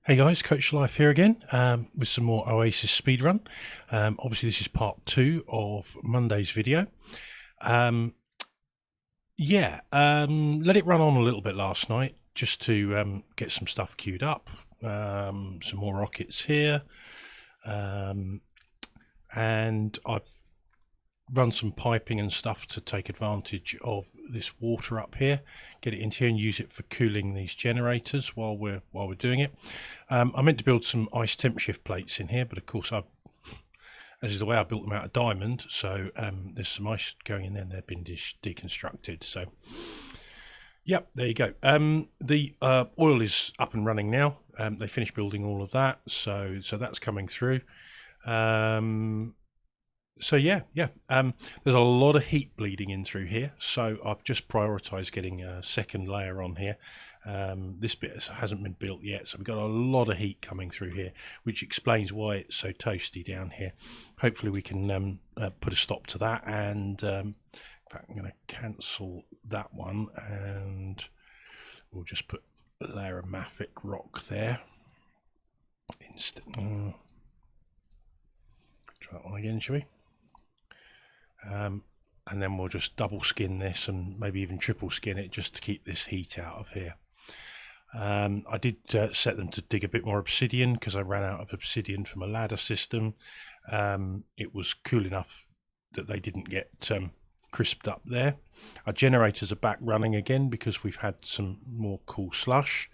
Hey guys, Coach Life here again with some more Oasisse speedrun. Obviously, this is part 2 of Monday's video. Let it run on a little bit last night just to get some stuff queued up. Some more rockets here. And I've run some piping and stuff to take advantage of this water up here, get it into here and use it for cooling these generators while we're doing it. I meant to build some ice temp shift plates in here, but of course as is the way, I built them out of diamond, so there's some ice going in there and they've been deconstructed. So yep, there you go. The oil is up and running now. They finished building all of that, so that's coming through. There's a lot of heat bleeding in through here, so I've just prioritized getting a second layer on here. This bit hasn't been built yet, so we've got a lot of heat coming through here, which explains why it's so toasty down here. Hopefully we can put a stop to that, and in fact I'm going to cancel that one and we'll just put a layer of mafic rock there instead. Try that one again, shall we? And then we'll just double skin this and maybe even triple skin it just to keep this heat out of here. I did set them to dig a bit more obsidian because I ran out of obsidian from a ladder system. It was cool enough that they didn't get crisped up there. Our generators are back running again because we've had some more cool slush.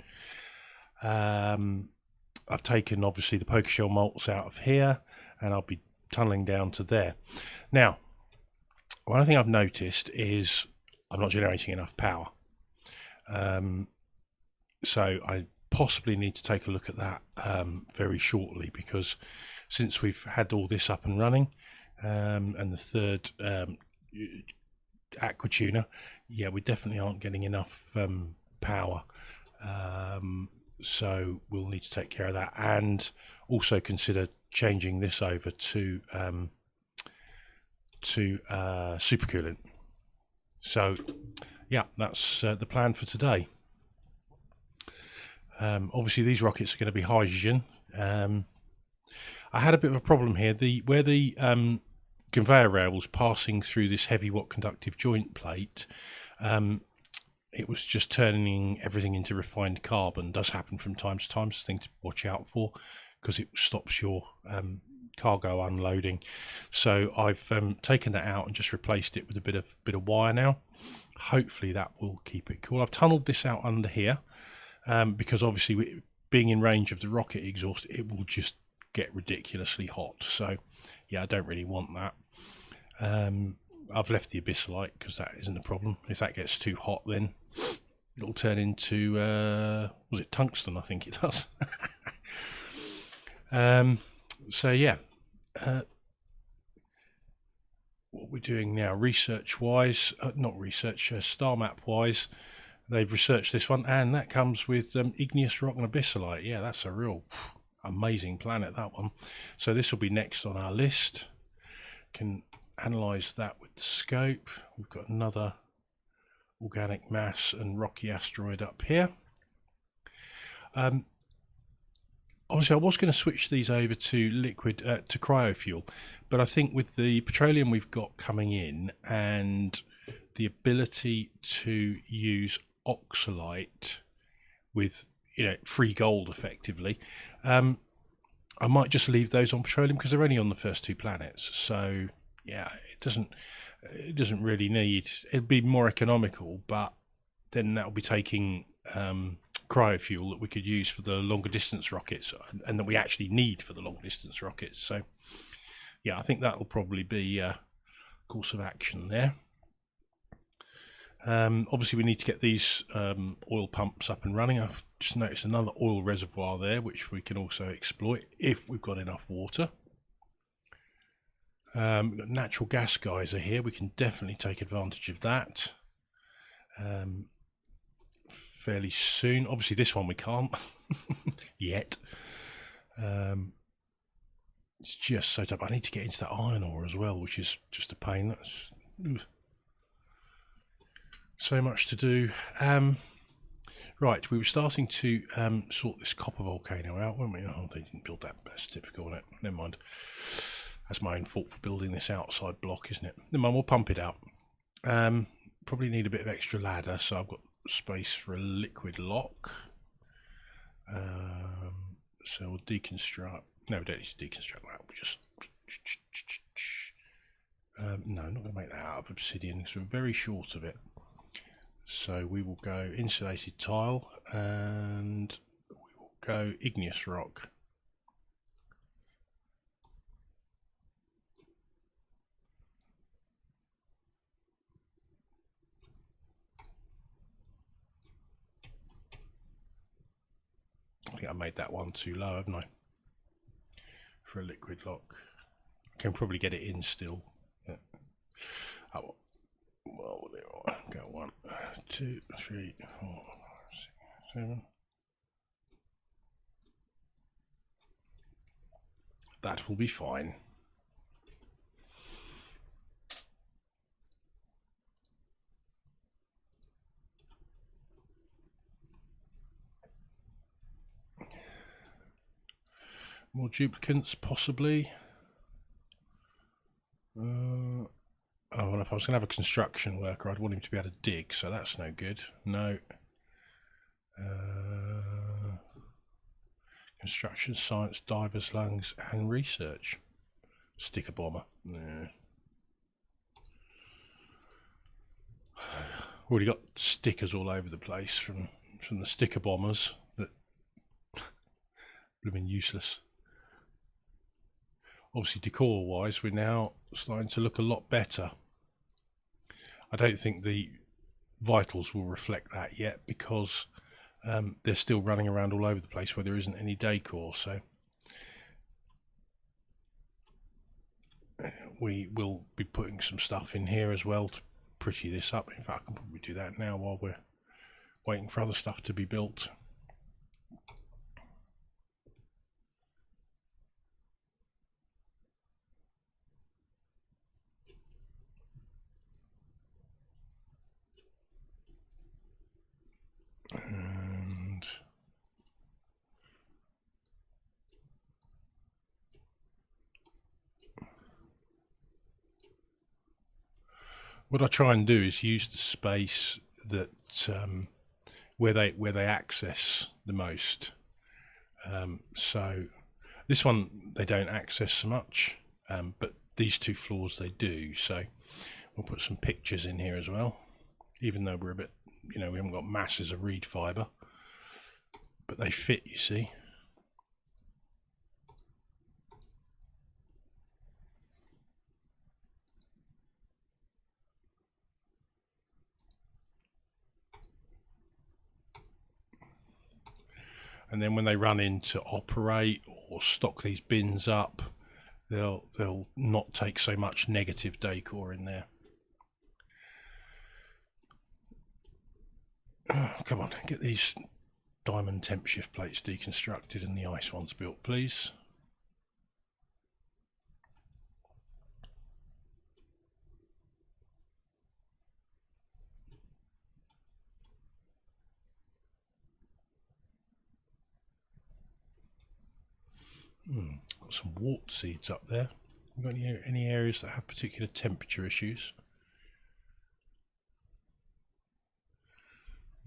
I've taken obviously the poker shell malts out of here and I'll be tunneling down to there. Now, one thing I've noticed is I'm not generating enough power. So I possibly need to take a look at that very shortly, because since we've had all this up and running and the third aqua tuner, yeah, we definitely aren't getting enough power. So we'll need to take care of that and also consider changing this over to supercoolant. So yeah, that's the plan for today. Obviously these rockets are going to be hydrogen. I had a bit of a problem here. Where the conveyor rail was passing through this heavy watt conductive joint plate, it was just turning everything into refined carbon. Does happen from time to time, so thing to watch out for, because it stops your cargo unloading. So I've taken that out and just replaced it with a bit of wire now. Hopefully that will keep it cool. I've tunneled this out under here because obviously being in range of the rocket exhaust, it will just get ridiculously hot. So yeah, I don't really want that. I've left the abyssalite because that isn't a problem. If that gets too hot, then it'll turn into was it tungsten? I think it does. So yeah, what we're doing now, research wise, not research, star map wise, they've researched this one, and that comes with igneous rock and abyssalite. Yeah, that's a real amazing planet, that one. So this will be next on our list. Can analyze that with the scope. We've got another organic mass and rocky asteroid up here. Obviously I was going to switch these over to liquid to cryofuel, but I think with the petroleum we've got coming in and the ability to use oxalite with, you know, free gold effectively, I might just leave those on petroleum because they're only on the first two planets. So yeah, it doesn't really need, it'd be more economical, but then that'll be taking cryofuel that we could use for the longer distance rockets and that we actually need for the long distance rockets. So yeah, I think that'll probably be a course of action there. Obviously we need to get these oil pumps up and running. I've just noticed another oil reservoir there which we can also exploit if we've got enough water. We've got natural gas geyser here. We can definitely take advantage of that fairly soon. Obviously this one we can't yet. It's just so tough. I need to get into that iron ore as well, which is just a pain. That's so much to do. Right, we were starting to sort this copper volcano out, weren't we? Oh, they didn't build that. That's typical, isn't it? Never mind. That's my own fault for building this outside block, isn't it? Never mind, we'll pump it out. Probably need a bit of extra ladder, so I've got space for a liquid lock. So we'll deconstruct. No, we don't need to deconstruct that. We just. No, I'm not going to make that out of obsidian because we're very short of it. So we will go insulated tile and we will go igneous rock. I think I made that one too low, haven't I? For a liquid lock. I can probably get it in still. Yeah. Oh, well, go 1, 2, 3, 4, 6, 7. That will be fine. More duplicates, possibly. Oh, well, if I was going to have a construction worker, I'd want him to be able to dig, so that's no good. No. Construction, science, divers, lungs, and research. Sticker bomber. Yeah. Already got stickers all over the place from the sticker bombers that blooming useless. Obviously, decor-wise, we're now starting to look a lot better. I don't think the vitals will reflect that yet because they're still running around all over the place where there isn't any decor. So we will be putting some stuff in here as well to pretty this up. In fact, I can probably do that now while we're waiting for other stuff to be built. And what I try and do is use the space that where they access the most. So this one they don't access so much, but these 2 floors they do. So we'll put some pictures in here as well, even though we're a bit, we haven't got masses of reed fibre, but they fit, you see. And then when they run in to operate or stock these bins up, they'll not take so much negative decor in there. Oh, come on, get these diamond temp shift plates deconstructed and the ice ones built, please. Got some wart seeds up there. Got any areas that have particular temperature issues?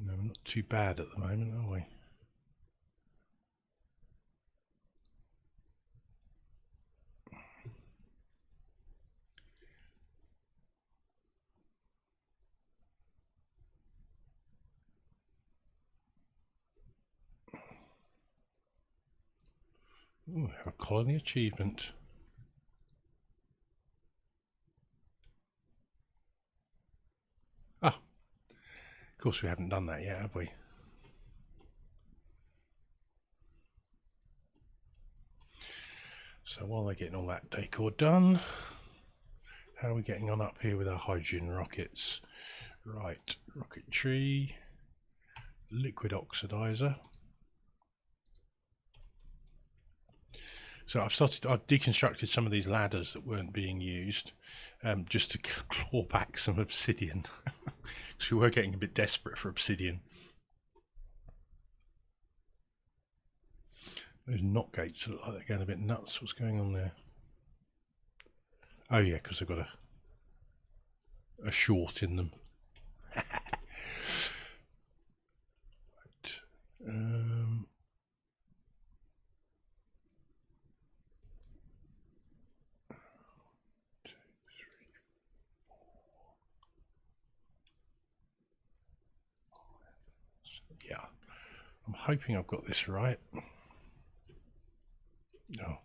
No, we're not too bad at the moment, are we? Ooh, have a colony achievement. Ah, of course we haven't done that yet, have we? So while they're getting all that decor done, how are we getting on up here with our hydrogen rockets? Right, rocketry, liquid oxidizer. So I've deconstructed some of these ladders that weren't being used, just to claw back some obsidian, because we were getting a bit desperate for obsidian. Those knot gates look like they're going a bit nuts. What's going on there? Oh yeah, because they've got a short in them. Right. Yeah, I'm hoping I've got this right. No.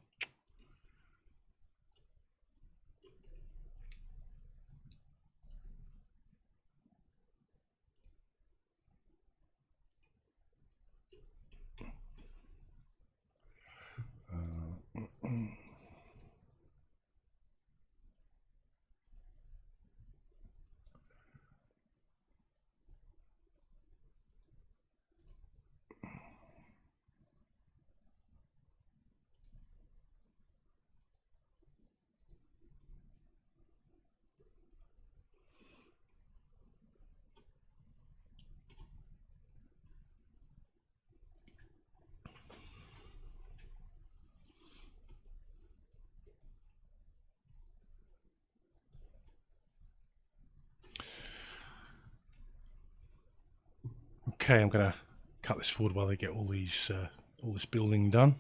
Okay, I'm going to cut this forward while they get all this building done.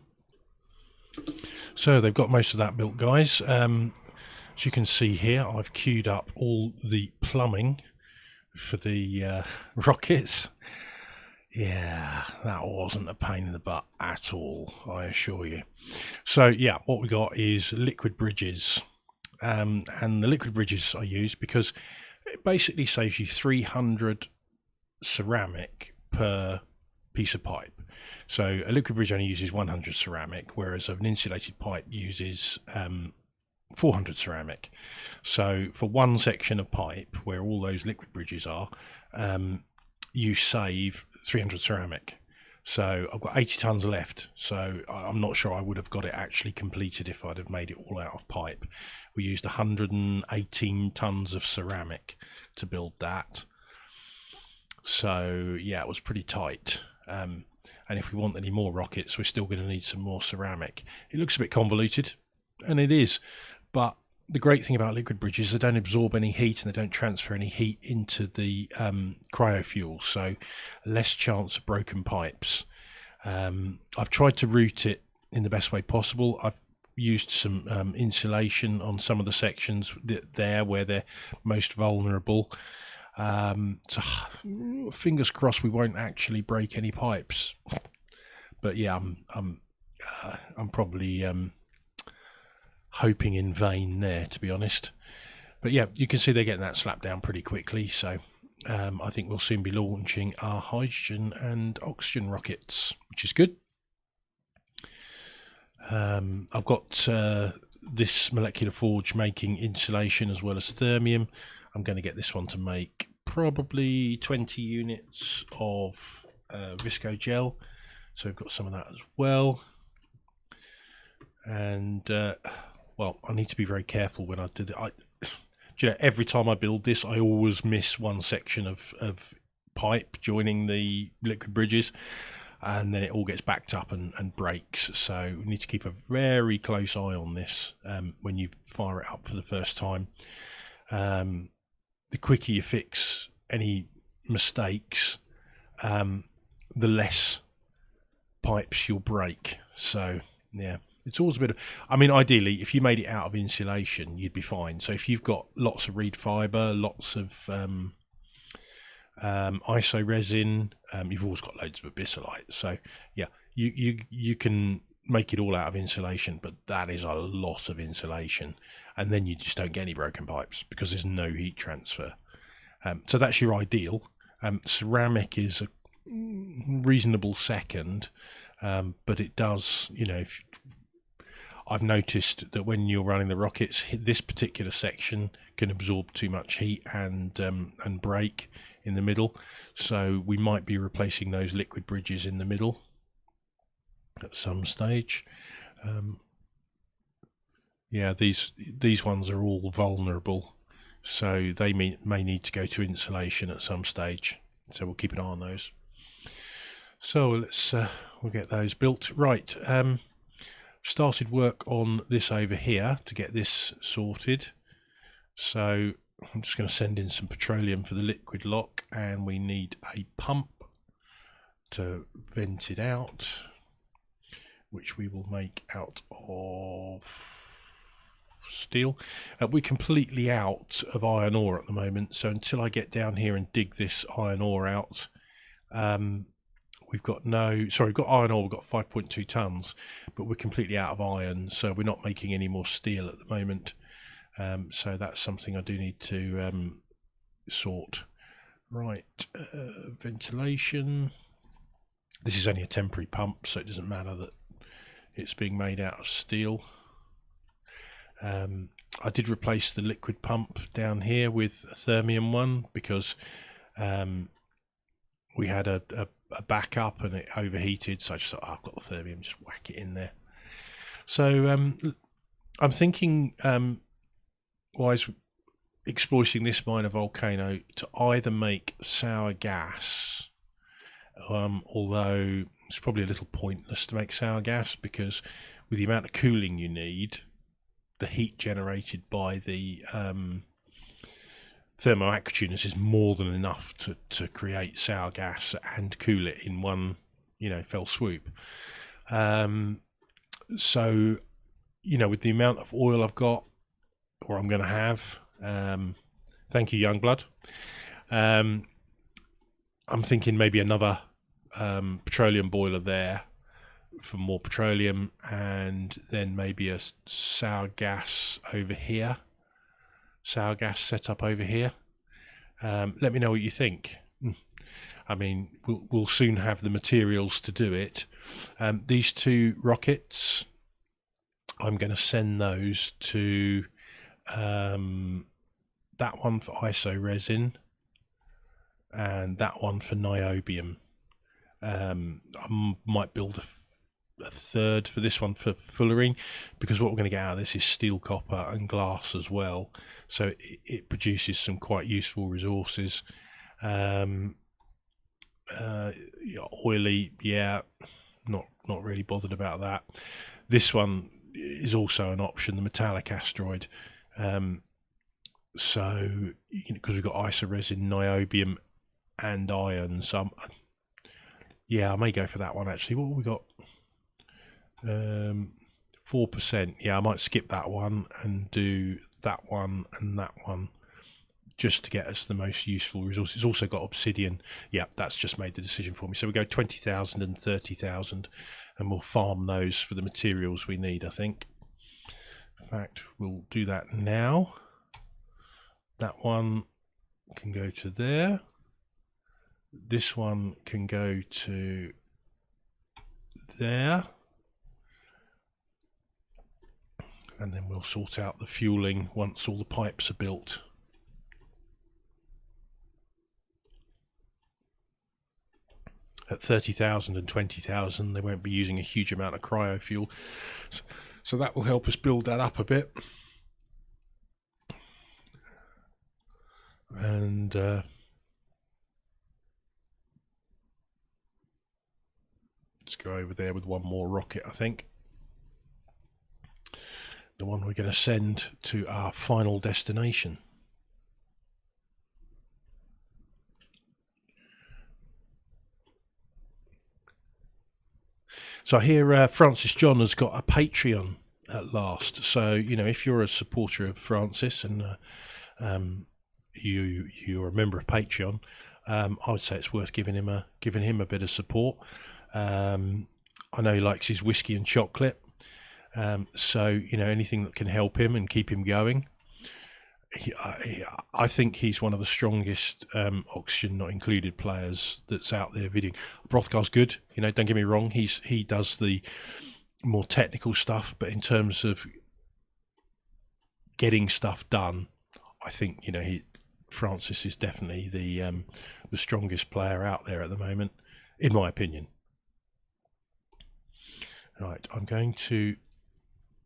So they've got most of that built, guys. As you can see here, I've queued up all the plumbing for the rockets. Yeah, that wasn't a pain in the butt at all, I assure you. So yeah, what we got is liquid bridges. And the liquid bridges I use because it basically saves you 300 ceramic per piece of pipe. So a liquid bridge only uses 100 ceramic, whereas an insulated pipe uses 400 ceramic. So for one section of pipe where all those liquid bridges are, you save 300 ceramic. So I've got 80 tons left, so I'm not sure I would have got it actually completed if I'd have made it all out of pipe. We used 118 tons of ceramic to build that. So yeah, it was pretty tight. And if we want any more rockets, we're still going to need some more ceramic. It looks a bit convoluted, and it is, but the great thing about liquid bridges, they don't absorb any heat and they don't transfer any heat into the cryofuel, so less chance of broken pipes. I've tried to route it in the best way possible. I've used some insulation on some of the sections there where they're most vulnerable. So fingers crossed we won't actually break any pipes. But yeah, I'm probably hoping in vain there, to be honest. But yeah, you can see they're getting that slapped down pretty quickly. So I think we'll soon be launching our hydrogen and oxygen rockets, which is good. I've got this molecular forge making insulation as well as thermium. I'm going to get this one to make probably 20 units of visco gel. So we've got some of that as well. And well, I need to be very careful when I do it. You know, every time I build this, I always miss one section of pipe joining the liquid bridges, and then it all gets backed up and breaks. So we need to keep a very close eye on this when you fire it up for the first time. The quicker you fix any mistakes, the less pipes you'll break. So yeah, it's always a bit of, I mean, ideally if you made it out of insulation you'd be fine. So if you've got lots of reed fiber, lots of iso resin, you've always got loads of abyssallite. So yeah, you can make it all out of insulation, but that is a lot of insulation, and then you just don't get any broken pipes because there's no heat transfer. So that's your ideal. Ceramic is a reasonable second, but it does, you know, I've noticed that when you're running the rockets, this particular section can absorb too much heat and break in the middle. So we might be replacing those liquid bridges in the middle at some stage. Yeah, these ones are all vulnerable, so they may need to go to insulation at some stage. So we'll keep an eye on those. So we'll get those built. Right, started work on this over here to get this sorted. So I'm just going to send in some petroleum for the liquid lock, and we need a pump to vent it out, which we will make out of steel. We're completely out of iron ore at the moment, so until I get down here and dig this iron ore out, we've got iron ore. We've got 5.2 tons, but we're completely out of iron, so we're not making any more steel at the moment. So that's something I do need to sort. Right, ventilation. This is only a temporary pump, so it doesn't matter that it's being made out of steel. I did replace the liquid pump down here with a thermium one because we had a backup and it overheated, so I just thought, I've got the thermium, just whack it in there. So I'm thinking wise exploiting this minor volcano to either make sour gas, although it's probably a little pointless to make sour gas because with the amount of cooling you need, the heat generated by the thermoactunus is more than enough to create sour gas and cool it in one, fell swoop. So, with the amount of oil I've got, or I'm going to have, thank you, Youngblood. I'm thinking maybe another petroleum boiler there for more petroleum, and then maybe a sour gas over here, sour gas setup over here. Let me know what you think. I mean, we'll soon have the materials to do it. These two rockets, I'm going to send those to that one for iso resin and that one for niobium. I might build a third for this one for fullerene, because what we're going to get out of this is steel, copper and glass as well, so it produces some quite useful resources. Oily, not really bothered about that. This one is also an option, the metallic asteroid, so because we've got iso resin, niobium and iron, so I may go for that one actually. What have we got? 4%. I might skip that one and do that one and that one just to get us the most useful resources. It's also got obsidian. That's just made the decision for me. So we go 20,000 and 30,000 and we'll farm those for the materials we need, I think. In fact, we'll do that now. That one can go to there. This one can go to there. And then we'll sort out the fueling once all the pipes are built. At 30,000 and 20,000, they won't be using a huge amount of cryo fuel, so that will help us build that up a bit. And let's go over there with one more rocket, I think. The one we're going to send to our final destination. So I hear Francis John has got a Patreon at last. So, if you're a supporter of Francis and you're a member of Patreon, I would say it's worth giving him a bit of support. I know he likes his whiskey and chocolate. So, anything that can help him and keep him going. I think he's one of the strongest oxygen not included players that's out there videoing. Brothgar's good, don't get me wrong. He does the more technical stuff, but in terms of getting stuff done, I think Francis is definitely the strongest player out there at the moment, in my opinion. Right, I'm going to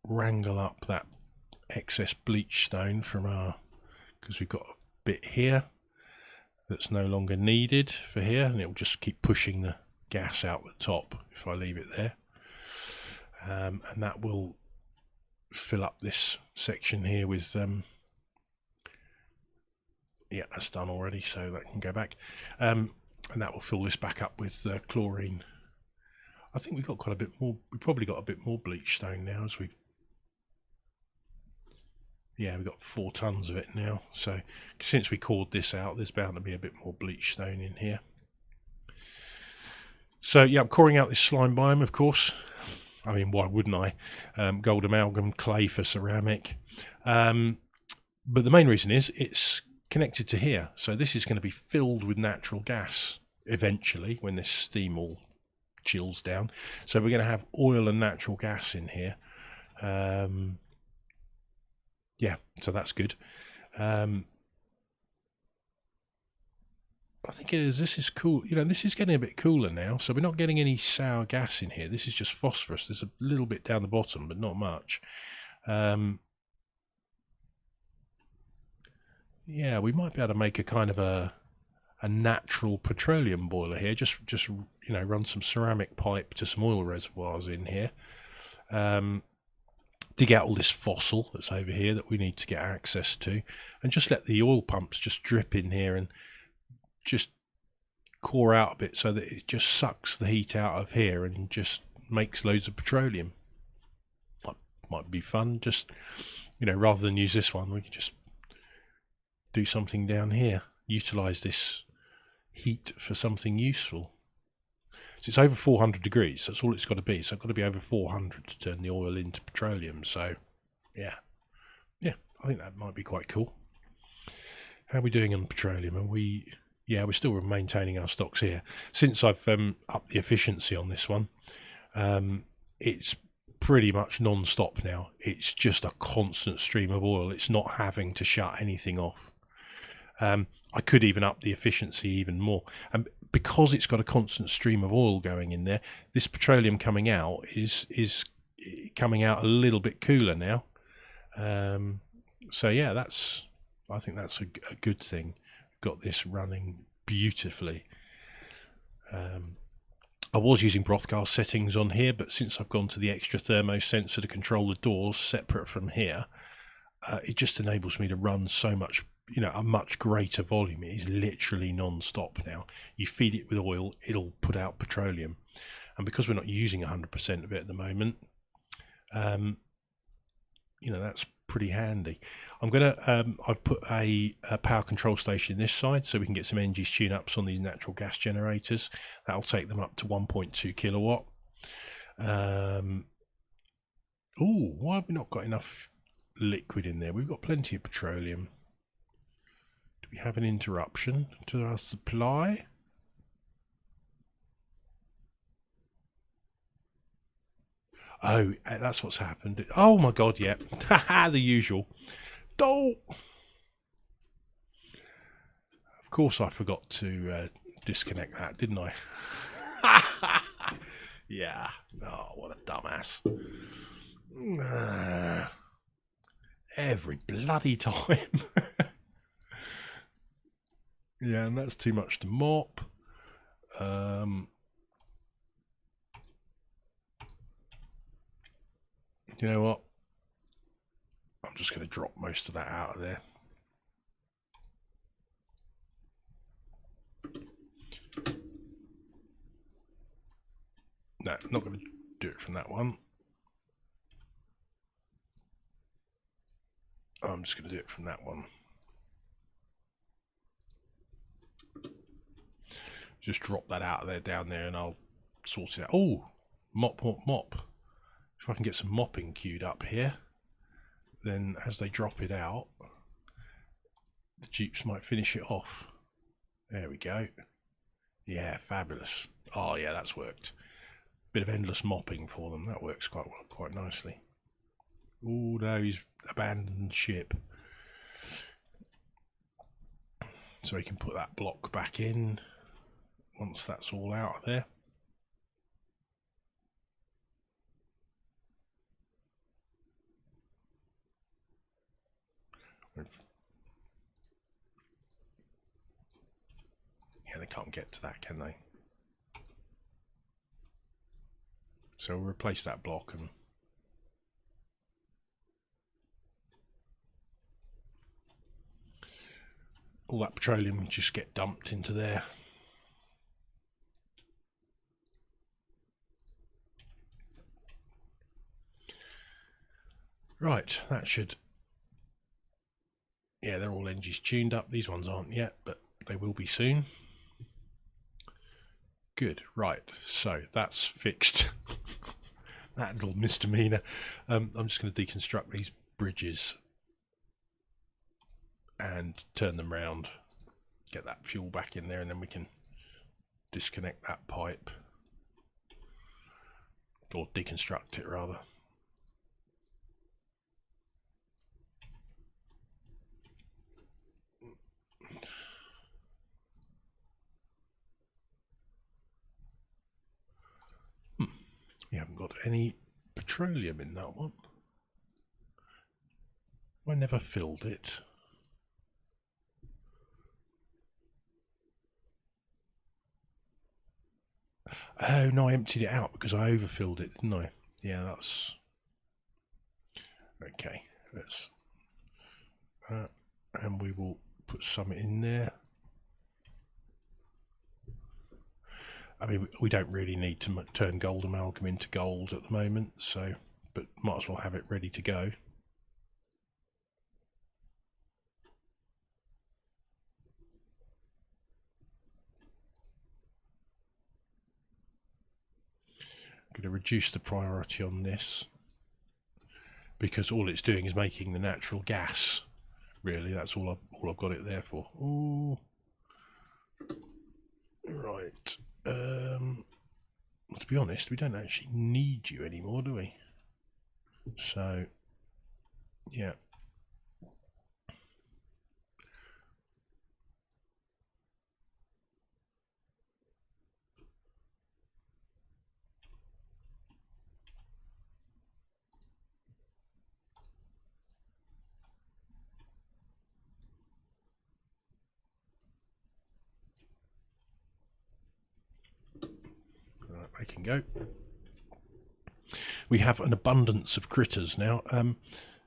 wrangle up that excess bleach stone from because we've got a bit here that's no longer needed for here, and it will just keep pushing gas out the top if I leave it there. And that will fill up this section here with yeah, that's done already, so that can go back, and that will fill this back up with chlorine. I think we've got quite a bit more. We've probably got a bit more bleach stone now, as we've we've got 4 tons of it now. So since we cored this out, there's bound to be a bit more bleach stone in here. So yeah, I'm coring out this slime biome, of course. I mean, why wouldn't I? Gold amalgam, clay for ceramic. But the main reason is it's connected to here. So this is going to be filled with natural gas eventually when this steam all chills down. So we're going to have oil and natural gas in here. Yeah, so that's good. I think it is. This is cool. You know, this is getting a bit cooler now, so we're not getting any sour gas in here. This is just phosphorus. There's a little bit down the bottom, but not much. Yeah, we might be able to make a kind of a natural petroleum boiler here. Just you know, run some ceramic pipe to some oil reservoirs in here. Dig out all this fossil that's over here that we need to get access to, and just let the oil pumps just drip in here and just core out a bit so that it just sucks the heat out of here and just makes loads of petroleum. Might be fun. Just, you know, rather than use this one, we can just do something down here, utilize this heat for something useful. So it's over 400 degrees. That's all it's got to be. So it's got to be over 400 to turn the oil into petroleum. So yeah, I think that might be quite cool. How are we doing on petroleum? Are we? Yeah, we're still maintaining our stocks here. Since I've upped the efficiency on this one, it's pretty much non-stop now. It's just a constant stream of oil. It's not having to shut anything off. I could even up the efficiency even more. And because it's got a constant stream of oil going in there, this petroleum coming out is coming out a little bit cooler now. So yeah, I think that's a good thing. Got this running beautifully. I was using brothcast settings on here, but since I've gone to the extra thermo sensor to control the doors separate from here, it just enables me to run so much, you know, a much greater volume. It is literally non-stop now. You feed it with oil, it'll put out petroleum, and because we're not using 100% of it at the moment, you know, that's pretty handy. I'm gonna I've put a power control station this side so we can get some Engis tune-ups on these natural gas generators. That'll take them up to 1.2 kilowatt. Oh, why have we not got enough liquid in there? We've got plenty of petroleum. Do we have an interruption to our supply? Oh, that's what's happened. Oh my god, yeah. The usual. Oh! Of course I forgot to disconnect that, didn't I? Yeah. Oh, what a dumbass. Every bloody time. Yeah, and that's too much to mop. You know what? I'm just going to drop most of that out of there. No, I'm not going to do it from that one. I'm just going to do it from that one. Just drop that out of there, down there, and I'll sort it out. Oh, mop, mop, mop. If I can get some mopping queued up here, then as they drop it out, the Jeeps might finish it off. There we go. Yeah, fabulous. Oh yeah, that's worked. Bit of endless mopping for them. That works quite well, quite nicely. Oh no, he's abandoned ship. So we can put that block back in once that's all out of there. Yeah, they can't get to that, can they? So we'll replace that block, and all that petroleum will just get dumped into there. Right, that should... Yeah, they're all engines tuned up. These ones aren't yet, but they will be soon. Good, right, so that's fixed. That little misdemeanor. I'm just going to deconstruct these bridges and turn them round, get that fuel back in there, and then we can disconnect that pipe, or deconstruct it rather. We haven't got any petroleum in that one. I never filled it. Oh no, I emptied it out because I overfilled it, didn't I? Yeah, that's okay. Let's and we will put some in there. I mean, we don't really need to turn gold amalgam into gold at the moment, so, but might as well have it ready to go. I'm going to reduce the priority on this because all it's doing is making the natural gas. Really, that's all I've got it there for. Ooh. Right. To be honest, we don't actually need you anymore, do we? So, yeah. Right, they can go. We have an abundance of critters now.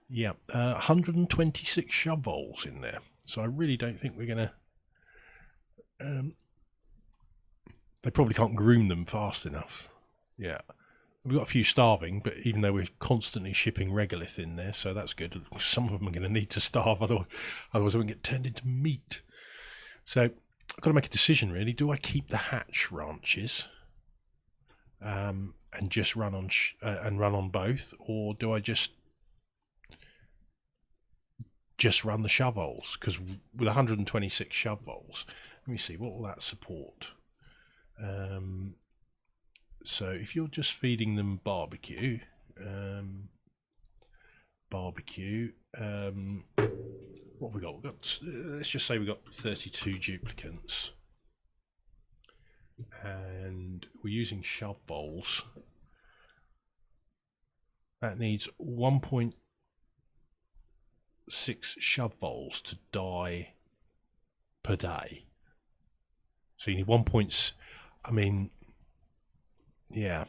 Yeah, 126 shovelholes in there. So I really don't think we're going to... they probably can't groom them fast enough. Yeah. We've got a few starving, but even though we're constantly shipping regolith in there, so that's good. Some of them are going to need to starve, otherwise they won't get turned into meat. So I've got to make a decision, really. Do I keep the hatch ranches and just run on both, or do I just run the shovelholes? Because with 126 shovelholes, let me see, what will that support? So if you're just feeding them barbecue, what have we got? We've got, let's just say we've got 32 duplicants, and we're using shove bowls. That needs 1.6 shove bowls to die per day. So you need 1. I mean, yeah,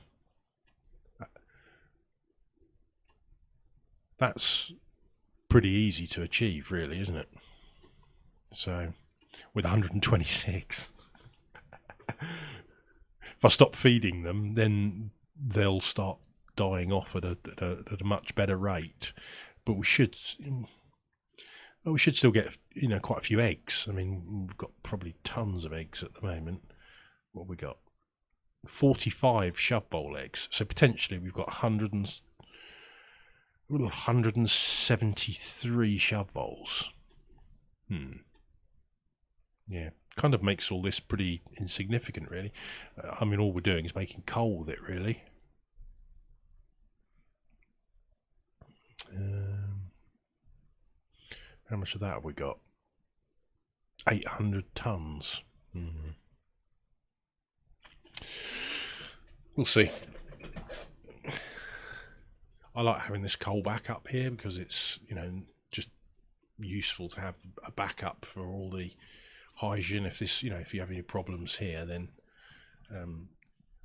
that's pretty easy to achieve, really, isn't it? So with 126, if I stop feeding them, then they'll start dying off at a much better rate. But we should still get, quite a few eggs. I mean, we've got probably tons of eggs at the moment. What have we got? 45 shove bowl eggs. So potentially we've got 173 shove bowls. Yeah, kind of makes all this pretty insignificant, really. I mean, all we're doing is making coal with it, really. How much of that have we got? 800 tons. We'll see. I like having this coal backup here because it's, just useful to have a backup for all the hygiene. If this, if you have any problems here, then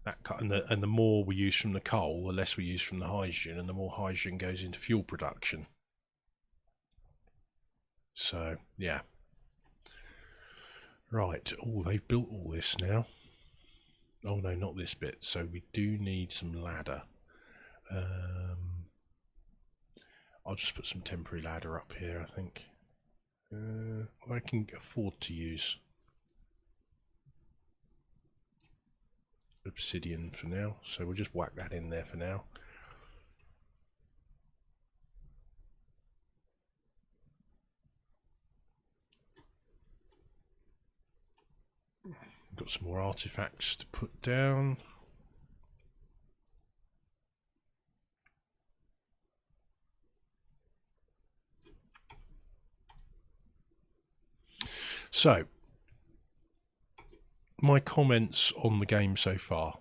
And the more we use from the coal, the less we use from the hydrogen, and the more hydrogen goes into fuel production. So yeah. Right. Oh, they've built all this now. Oh no, not this bit. So we do need some ladder. I'll just put some temporary ladder up here, I think. I can afford to use obsidian for now, so we'll just whack that in there for now. Got some more artifacts to put down. So, my comments on the game so far.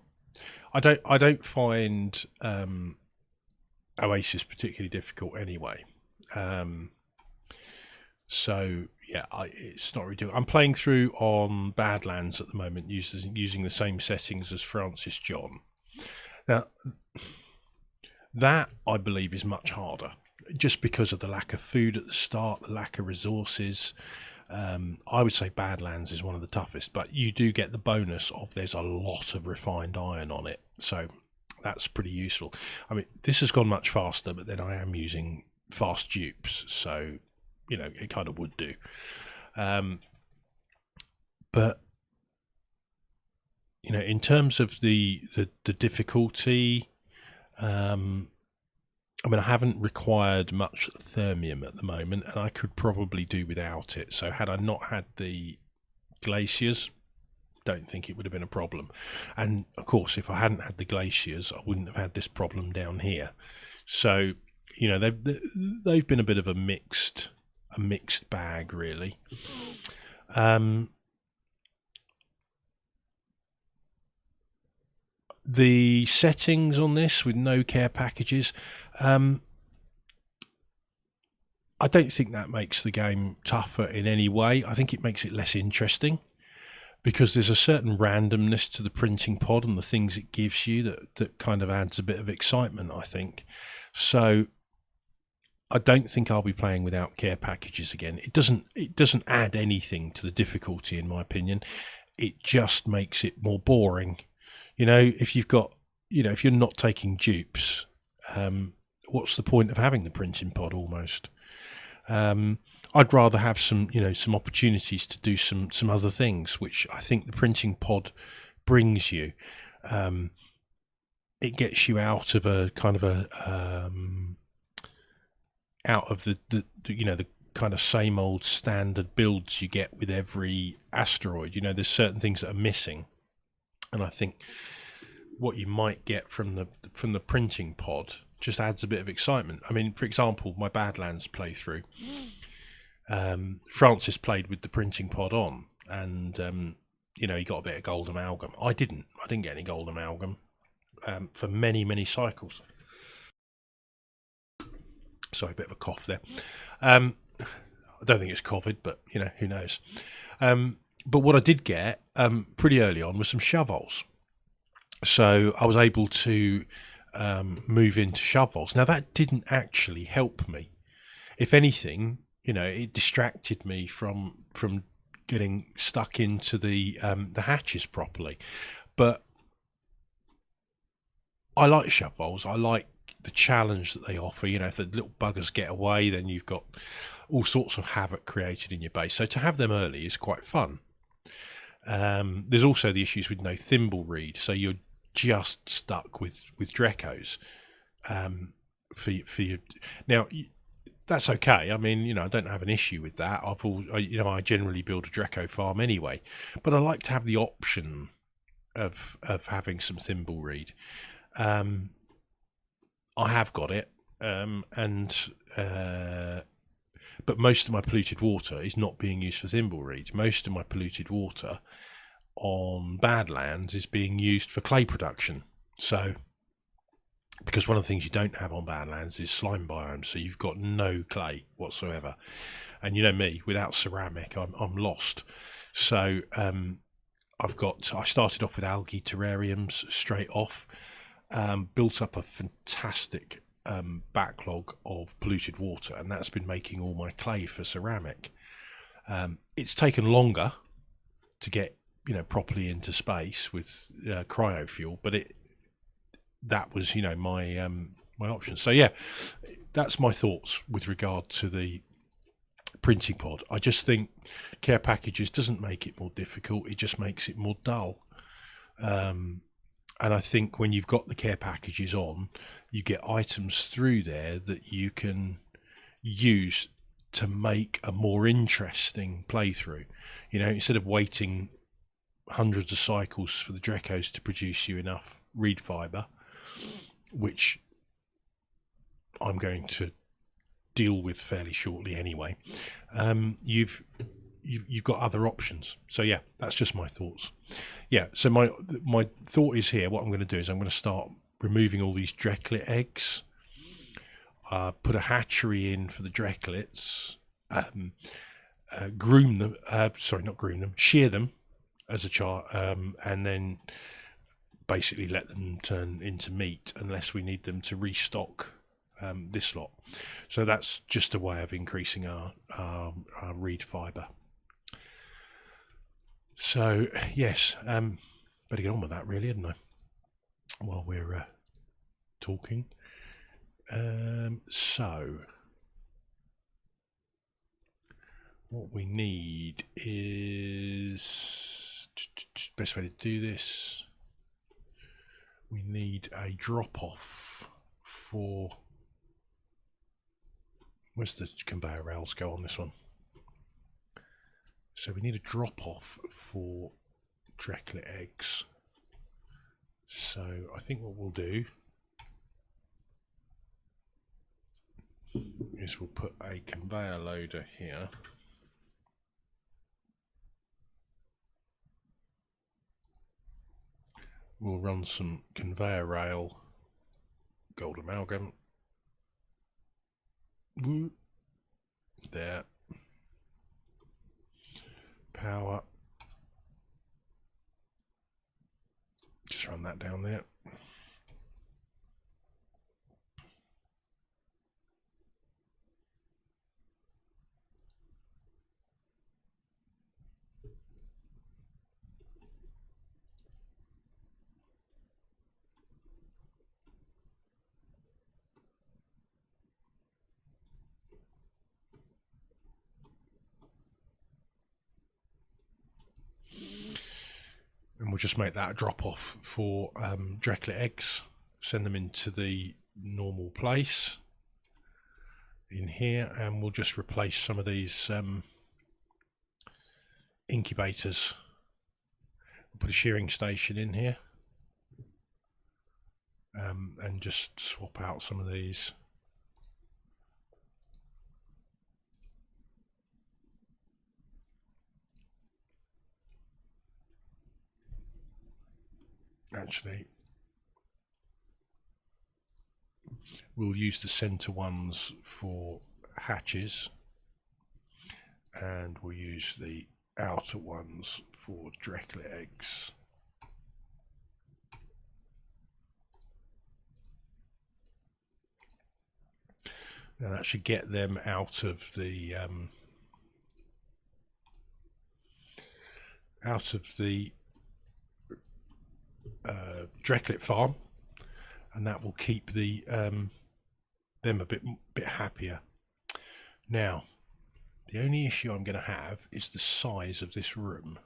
I don't find Oasisse particularly difficult anyway. So yeah, it's not really difficult. I'm playing through on Badlands at the moment, using the same settings as Francis John. Now, that I believe is much harder, just because of the lack of food at the start, the lack of resources. I would say Badlands is one of the toughest, but you do get the bonus of there's a lot of refined iron on it, so that's pretty useful. I mean, this has gone much faster, but then I am using fast dupes, so you know it kind of would do. But you know, in terms of the difficulty, I mean, I haven't required much thermium at the moment, and I could probably do without it. So had I not had the glaciers, don't think it would have been a problem. And of course, if I hadn't had the glaciers, I wouldn't have had this problem down here. So you know, they've been a bit of a mixed bag, really. The settings on this with no care packages, I don't think that makes the game tougher in any way. I think it makes it less interesting, because there's a certain randomness to the printing pod and the things it gives you that kind of adds a bit of excitement, I think. So I don't think I'll be playing without care packages again. It doesn't add anything to the difficulty, in my opinion. It just makes it more boring. You know, if you've got, you know, if you're not taking dupes, what's the point of having the printing pod almost? I'd rather have some, you know, some opportunities to do some other things, which I think the printing pod brings you. It gets you out of a kind of a out of the you know, the kind of same old standard builds you get with every asteroid. You know, there's certain things that are missing, and I think what you might get from the printing pod just adds a bit of excitement. I mean, for example, my Badlands playthrough, Francis played with the printing pod on, and you know, he got a bit of gold amalgam. I didn't get any gold amalgam for many cycles. Sorry, a bit of a cough there. I don't think it's COVID, but you know, who knows. But what I did get pretty early on was some shovels. So I was able to move into shovels. Now that didn't actually help me. If anything, you know, it distracted me from getting stuck into the hatches properly. But I like shovels. I like the challenge that they offer. You know, if the little buggers get away, then you've got all sorts of havoc created in your base. So to have them early is quite fun. There's also the issues with no thimble read, so you're just stuck with Drecos for you. Now that's okay. I mean, you know, I don't have an issue with that. I generally build a Dreco farm anyway, but I like to have the option of having some thimble read. I have got it, but most of my polluted water is not being used for thimble reeds. Most of my polluted water on Badlands is being used for clay production. So, because one of the things you don't have on Badlands is slime biomes, so you've got no clay whatsoever. And you know me, without ceramic, I'm lost. So I started off with algae terrariums straight off, built up a fantastic backlog of polluted water, and that's been making all my clay for ceramic. It's taken longer to get properly into space with cryo fuel, but that was my my option. So yeah, that's my thoughts with regard to the printing pod. I just think care packages doesn't make it more difficult, it just makes it more dull. And I think when you've got the care packages on, you get items through there that you can use to make a more interesting playthrough. Instead of waiting hundreds of cycles for the Drecos to produce you enough reed fiber, which I'm going to deal with fairly shortly anyway, you've got other options. So yeah, that's just my thoughts. Yeah, so my thought is here, what I'm going to do is I'm going to start removing all these Dreklet eggs, put a hatchery in for the Dreklets, groom them, not groom them, shear them as a chart, and then basically let them turn into meat unless we need them to restock this lot. So that's just a way of increasing our reed fibre. So yes, better get on with that really, hadn't I, while we're talking. So what we need is, best way to do this, we need a drop off for, where's the conveyor rails go on this one? So we need a drop off for Dreklet eggs. So I think what we'll do is we'll put a conveyor loader here. We'll run some conveyor rail gold amalgam. Woo. There. Power. Just run that down there. And we'll just make that a drop off for Dreklet eggs, send them into the normal place in here, and we'll just replace some of these incubators. We'll put a shearing station in here, and just swap out some of these. Actually, we'll use the center ones for hatches, and we'll use the outer ones for Dreklet eggs. Now that should get them out of the Dreklet farm, and that will keep the them a bit happier. Now, the only issue I'm going to have is the size of this room.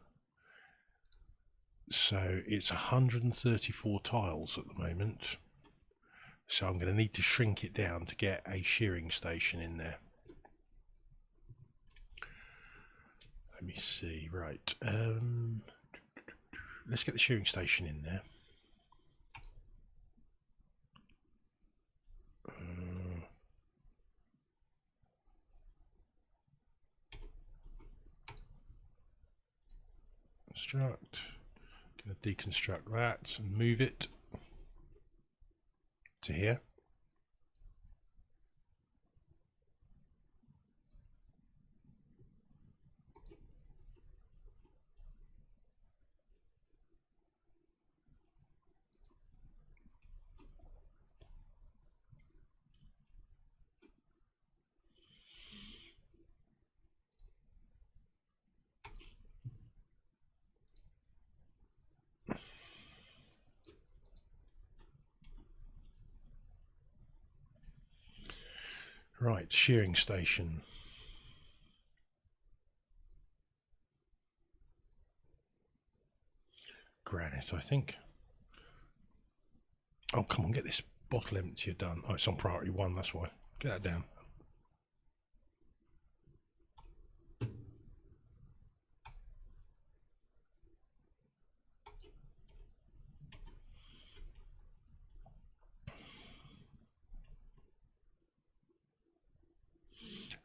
So it's 134 tiles at the moment. So I'm going to need to shrink it down to get a shearing station in there. Let me see, right. Let's get the shearing station in there. Construct. Going to deconstruct that and move it to here. Right, shearing station. Granite, I think. Oh, come on, get this bottle emptier done. Oh, it's on priority 1, that's why. Get that down.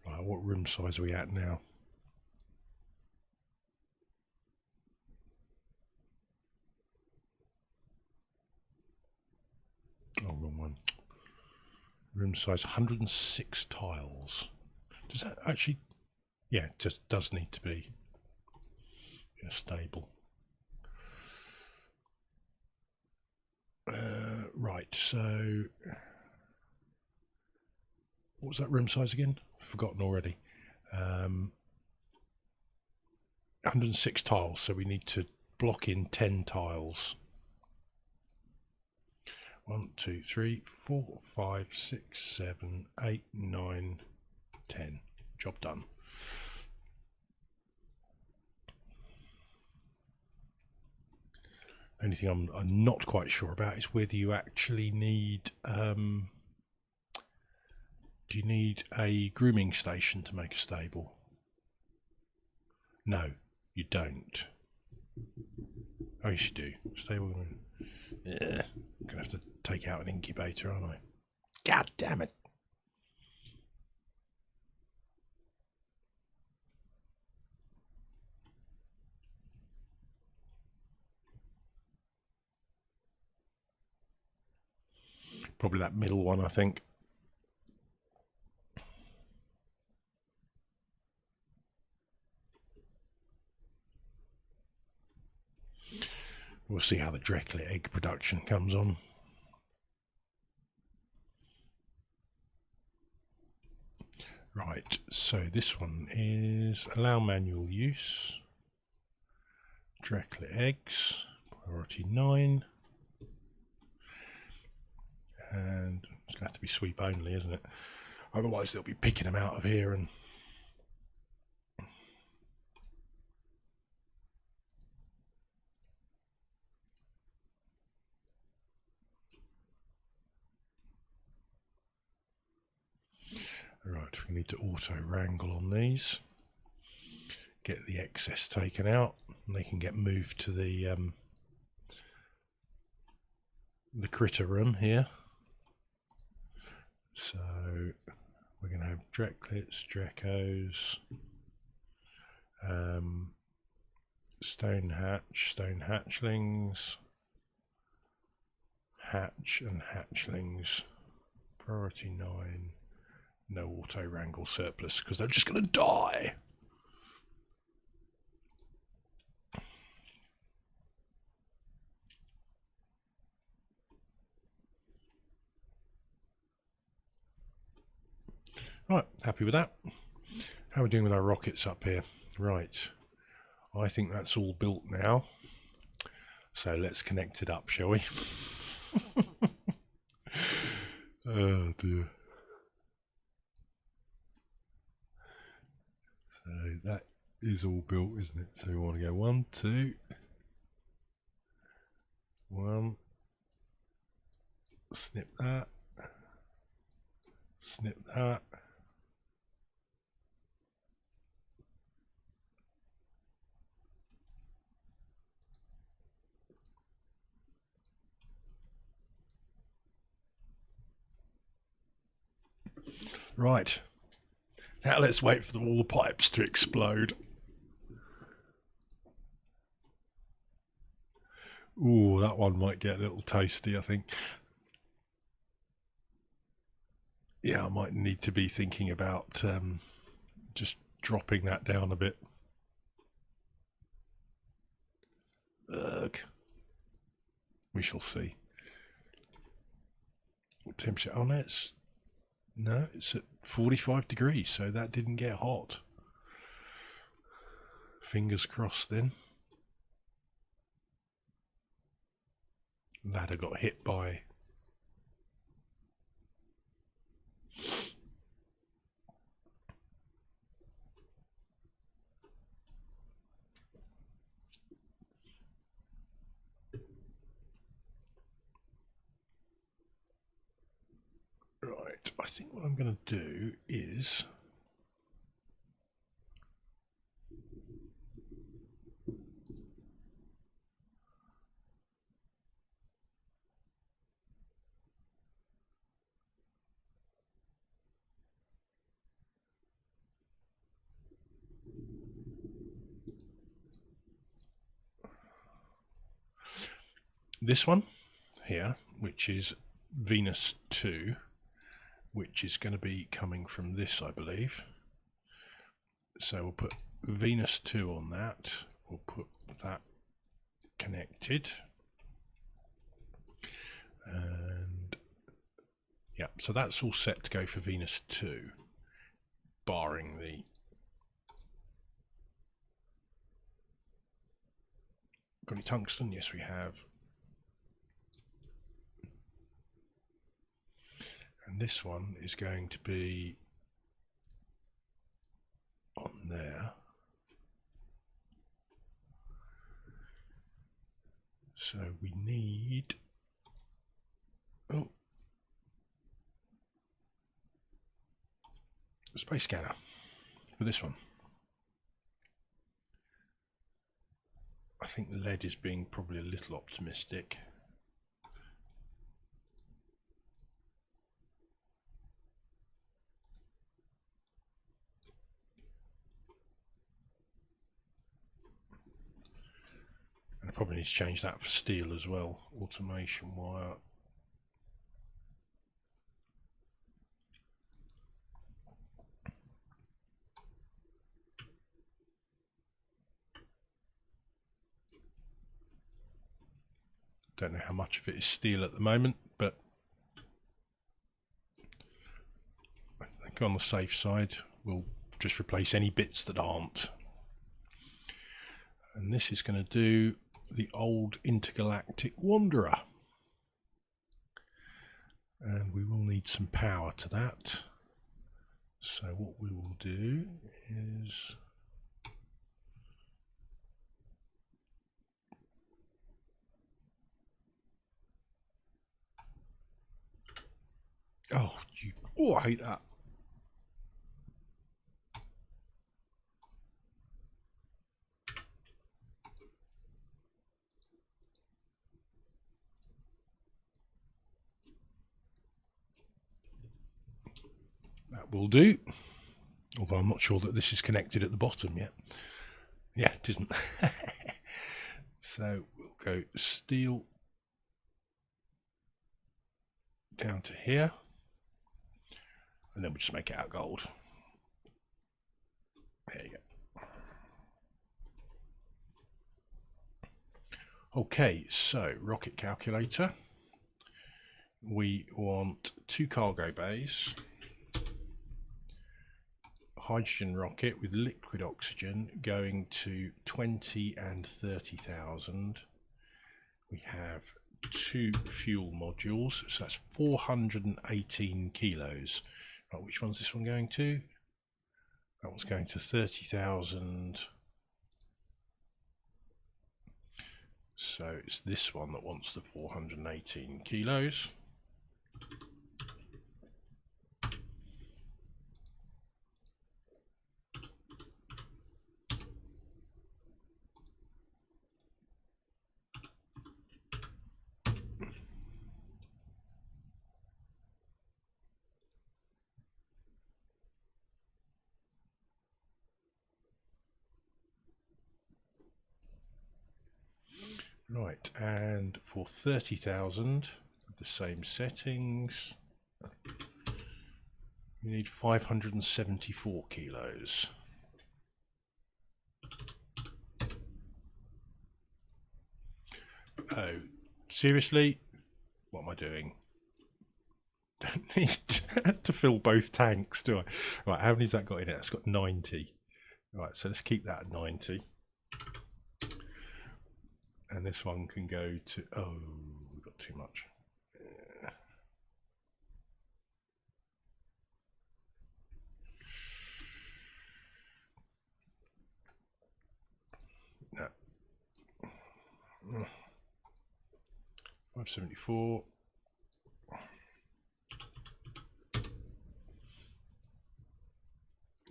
Right, what room size are we at now? Oh, wrong one. Room size 106 tiles. Does that actually... Yeah, it just does need to be stable. Right, so... What was that room size again? Forgotten already. 106 tiles, so we need to block in 10 tiles. 1, 2, 3, 4, 5, 6, 7, 8, 9, 10. Job done. Only thing I'm not quite sure about is whether you actually need... do you need a grooming station to make a stable? No, you don't. Oh, yes, you do. Stable. Yeah, I'm gonna have to take out an incubator, aren't I? God damn it! Probably that middle one, I think. We'll see how the Drecklet egg production comes on. Right, so this one is allow manual use. Drecklet eggs, priority 9. And it's going to have to be sweep only, isn't it? Otherwise they'll be picking them out of here and... Right, we need to auto wrangle on these. Get the excess taken out, and they can get moved to the critter room here. So we're going to have Drecklets, Dreckos, stone hatchlings, hatch and hatchlings, priority 9, no auto wrangle surplus because they're just going to die. Right, happy with that. How are we doing with our rockets up here? Right, I think that's all built now. So let's connect it up, shall we? Oh dear. So that is all built, isn't it? So we want to go 1, 2, 1, snip that, snip that. Right, now let's wait for all the pipes to explode. Ooh, that one might get a little tasty, I think. Yeah, I might need to be thinking about just dropping that down a bit. Ugh. We shall see. What temperature? Oh no, it's at 45 degrees, so that didn't get hot. Fingers crossed then. Ladder got hit by... I think what I'm going to do is this one here, which is Venus 2, which is going to be coming from this, I believe. So we'll put Venus 2 on that. We'll put that connected. And yeah, so that's all set to go for Venus 2, barring the got any tungsten? Yes, we have. And this one is going to be on there. So we need, oh, a space scanner for this one. I think lead is being probably a little optimistic. And I probably need to change that for steel as well, automation wire. Don't know how much of it is steel at the moment, but I think on the safe side we'll just replace any bits that aren't. And this is going to do the old intergalactic wanderer, and we will need some power to that. So what we will do is oh, I hate that. That will do, although I'm not sure that this is connected at the bottom yet. Yeah, it isn't. So we'll go steel down to here, and then we'll just make it out gold. There you go. Okay, so rocket calculator. We want 2 cargo bays, hydrogen rocket with liquid oxygen going to 20 and 30,000. We have 2 fuel modules, so that's 418 kilos. Right, which one's this one going to? That one's going to 30,000. So it's this one that wants the 418 kilos. Right, and for 30,000, the same settings, you need 574 kilos. Oh, seriously? What am I doing? Don't need to fill both tanks, do I? Right, how many's that got in it? It's got 90. Right, so let's keep that at 90. And this one can go to, oh, we've got too much. No. 574.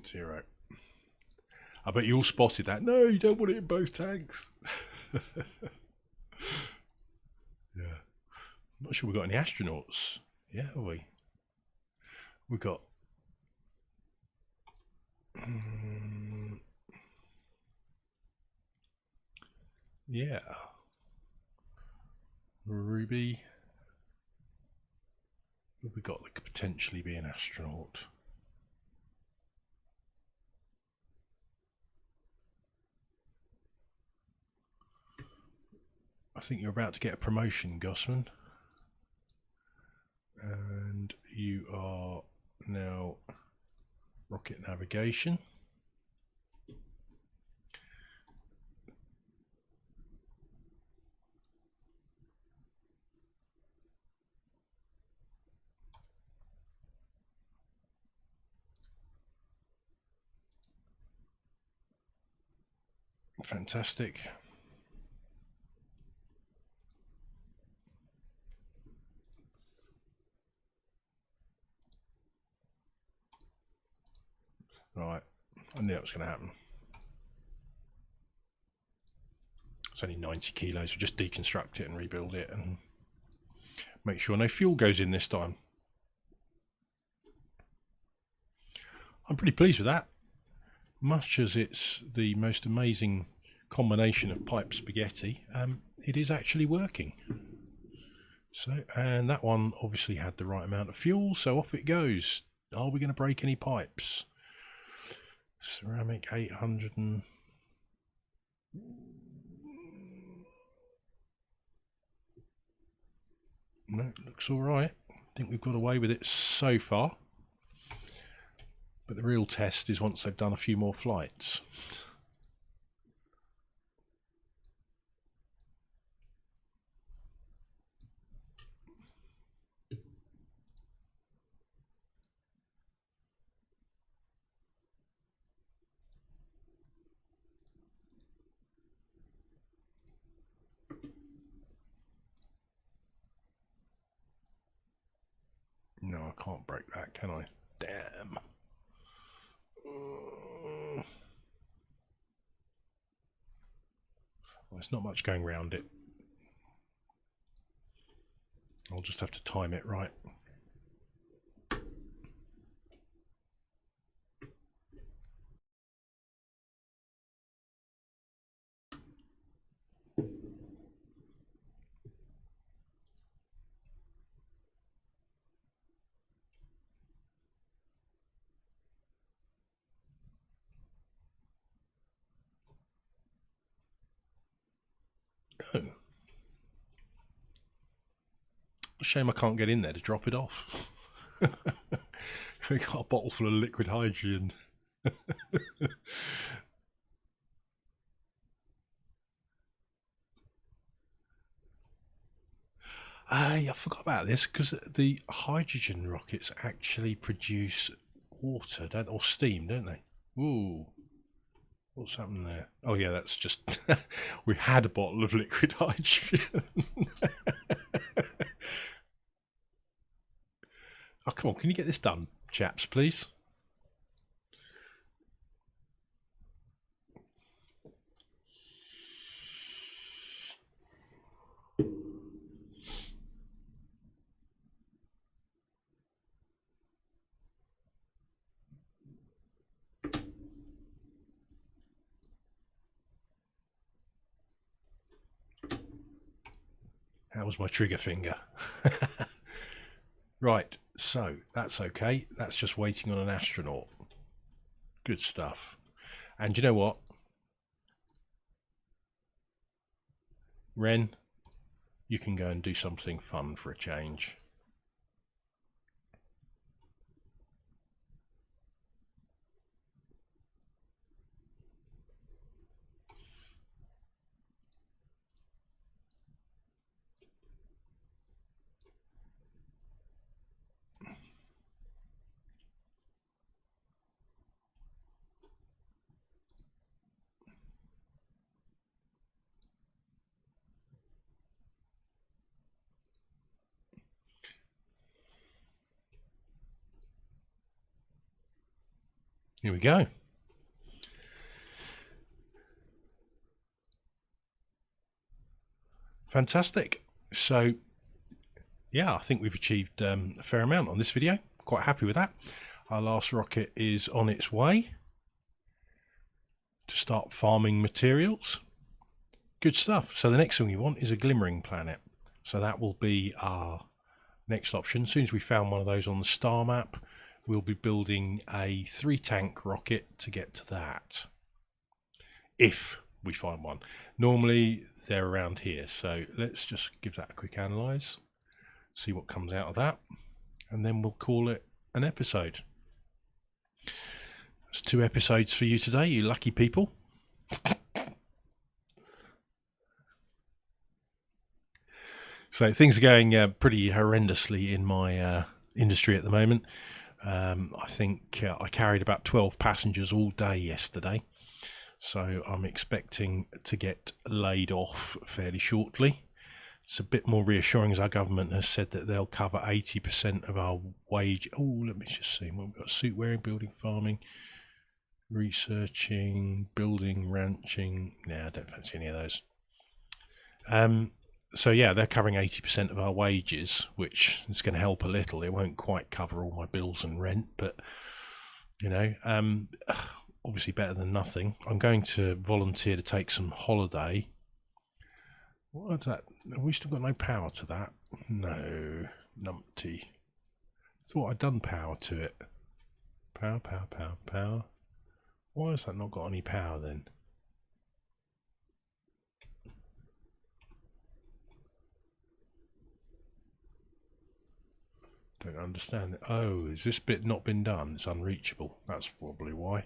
0. I bet you all spotted that. No, you don't want it in both tanks. Yeah. I'm not sure we've got any astronauts. Yeah, have we? We've got... yeah. Ruby. Who have we got that could potentially be an astronaut? I think you're about to get a promotion, Gossman. And you are now rocket navigation. Fantastic. Right, I knew that was going to happen. It's only 90 kilos. We'll just deconstruct it and rebuild it and make sure no fuel goes in this time. I'm pretty pleased with that. Much as it's the most amazing combination of pipe spaghetti, it is actually working. So, and that one obviously had the right amount of fuel, so off it goes. Are we going to break any pipes? Ceramic 800 and... no, it looks all right. I think we've got away with it so far. But the real test is once they've done a few more flights. No, I can't break that, can I? Damn. Well, there's not much going around it. I'll just have to time it right. Oh. Shame I can't get in there to drop it off. We got a bottle full of liquid hydrogen. I forgot about this because the hydrogen rockets actually produce water, don't, or steam, don't they? Ooh, what's happened there? Oh yeah, that's just we had a bottle of liquid hydrogen. Oh come on, can you get this done, chaps, please? How was my trigger finger? Right, so that's okay. That's just waiting on an astronaut. Good stuff. And you know what? Ren, you can go and do something fun for a change. Here we go. Fantastic. So, yeah, I think we've achieved a fair amount on this video. Quite happy with that. Our last rocket is on its way to start farming materials. Good stuff. So the next thing we want is a glimmering planet. So that will be our next option. As soon as we found one of those on the star map, we'll be building a 3-tank rocket to get to that. If we find one. Normally they're around here. So let's just give that a quick analyze. See what comes out of that. And then we'll call it an episode. That's 2 episodes for you today, you lucky people. So things are going pretty horrendously in my industry at the moment. I think I carried about 12 passengers all day yesterday. So I'm expecting to get laid off fairly shortly. It's a bit more reassuring as our government has said that they'll cover 80% of our wage. Oh, let me just see. We've got suit wearing, building, farming, researching, building, ranching. No, I don't fancy any of those. So yeah, they're covering 80% of our wages, which is going to help a little. It won't quite cover all my bills and rent, but you know, obviously better than nothing. I'm going to volunteer to take some holiday. What's that? Have we still got no power to that? No, numpty. Thought I'd done power to it. Power, power, power, power. Why has that not got any power then? Don't understand it. Oh, has this bit not been done? It's unreachable. That's probably why.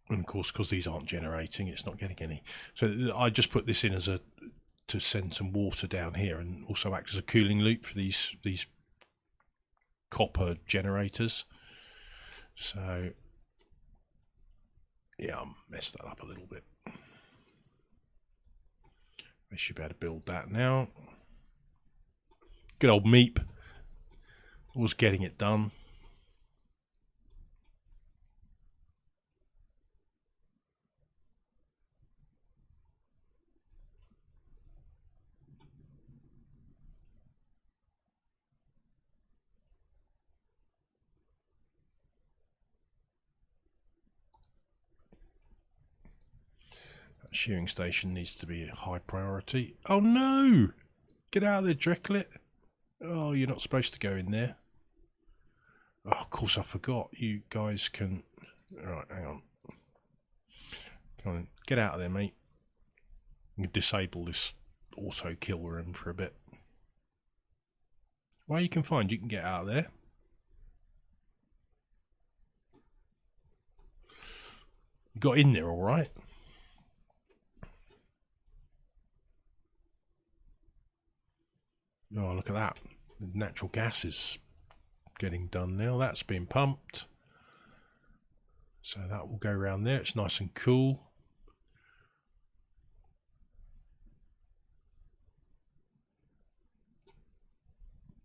And of course, because these aren't generating, it's not getting any. So I just put this in as to send some water down here, and also act as a cooling loop for these copper generators. So yeah, I messed that up a little bit. I should be able to build that now. Good old Meep was getting it done. Shearing station needs to be a high priority. Oh no! Get out of there, Drecklet. Oh, you're not supposed to go in there. Oh, of course I forgot. You guys can... Alright, hang on. Come on, get out of there, mate. You can disable this auto kill room for a bit. Well, you can find, you can get out of there. You got in there alright. Oh, look at that. The natural gas is getting done now. That's been pumped. So that will go around there. It's nice and cool.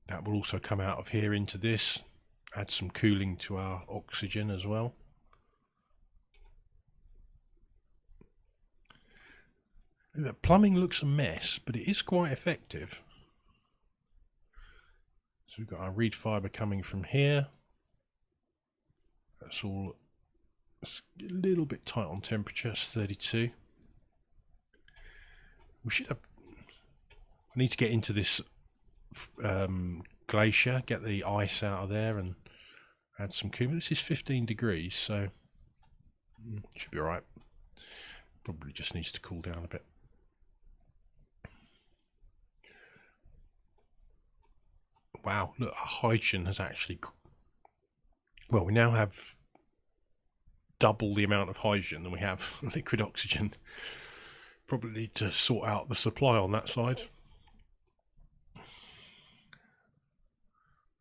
That will also come out of here into this. Add some cooling to our oxygen as well. The plumbing looks a mess, but it is quite effective. So we've got our reed fibre coming from here. That's all. It's a little bit tight on temperature. It's 32. We should have. I need to get into this glacier, get the ice out of there, and add some cooling. This is 15 degrees, so it should be alright. Probably just needs to cool down a bit. Wow, look, our hydrogen has actually... Well, we now have double the amount of hydrogen than we have liquid oxygen. Probably need to sort out the supply on that side.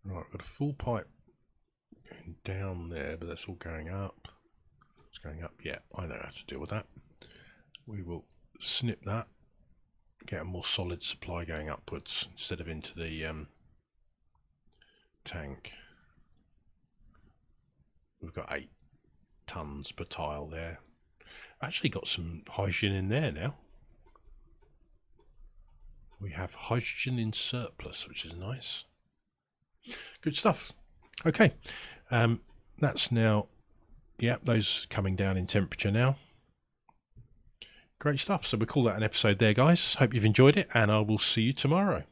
Right, I've got a full pipe going down there, but that's all going up. It's going up, yeah, I know how to deal with that. We will snip that, get a more solid supply going upwards instead of into the tank. We've got 8 tons per tile there. Actually got some hydrogen in there now. We have hydrogen in surplus, which is nice. Good stuff. Okay, that's now, yeah, those coming down in temperature now. Great stuff. So we'll call that an episode there, guys. Hope you've enjoyed it, and I will see you tomorrow.